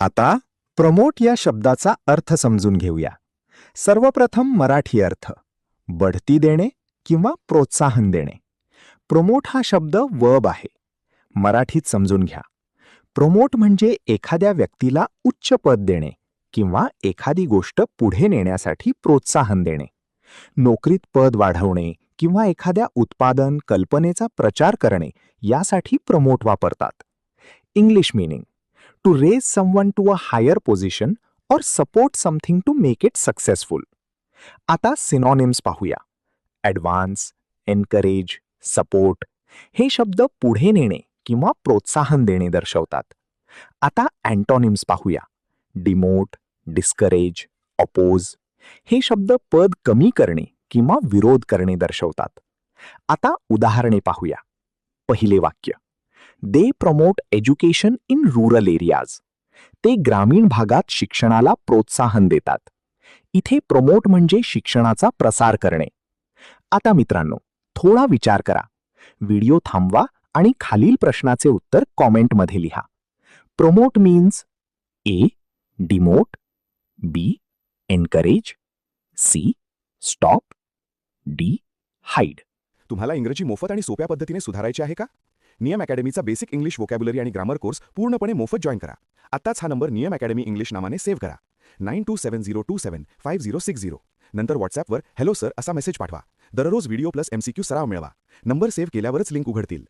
आता प्रमोट या शब्दाचा अर्थ समजून घेऊया. सर्वप्रथम मराठी अर्थ बढती देणे किंवा प्रोत्साहन देणे. प्रमोट हा शब्द वर्ब आहे. मराठीत समजून घ्या. प्रमोट म्हणजे एखाद्या व्यक्तीला उच्च पद देणे किंवा एखादी गोष्ट पुढे नेण्यासाठी प्रोत्साहन देणे. नोकरीत पद वाढवणे किंवा एखाद्या उत्पादन कल्पनेचा प्रचार करणे यासाठी प्रमोट वापरतात. English meaning to raise someone to a higher position और support something to make it successful. आता सिनॉनिम्स पाहूया. ॲडव्हान्स, एनकरेज, सपोर्ट हे शब्द पुढे नेणे किंवा प्रोत्साहन देणे दर्शवतात. आता अँटॉनिम्स पाहूया. डिमोट, डिस्करेज, अपोज हे शब्द पद कमी करणे किंवा विरोध करणे दर्शवतात. आता उदाहरणे पाहूया. पहिले वाक्य, they promote education in rural areas. ते ग्रामीण भागात शिक्षणाला प्रोत्साहन देतात. इथे प्रमोट म्हणजे शिक्षणाचा प्रसार करणे. आता मित्रांनो, थोडा विचार करा. व्हिडिओ थांबवा आणि खालील प्रश्नाचे उत्तर कॉमेंटमध्ये लिहा. Promote means A. Demote, B. Encourage, C. Stop, D. Hide. तुम्हाला इंग्रजी मोफत आणि सोप्या पद्धतीने सुधारायचे आहे का? नियम अकॅडमीचा बेसिक इंग्लिश व्होकॅब्युलरी आणि ग्रामर कोर्स पूर्णपणे मोफत जॉईन करा. आत्ताच हा नंबर नियम अकॅडमी इंग्लिश नावाने सेव्ह करा. 9270275060. नंतर व्हॉट्सॲपवर हॅलो सर असा मेसेज पाठवा. दररोज व्हिडिओ प्लस MCQ सराव मिळवा. नंबर सेव्ह केल्यावरच लिंक उघडतील.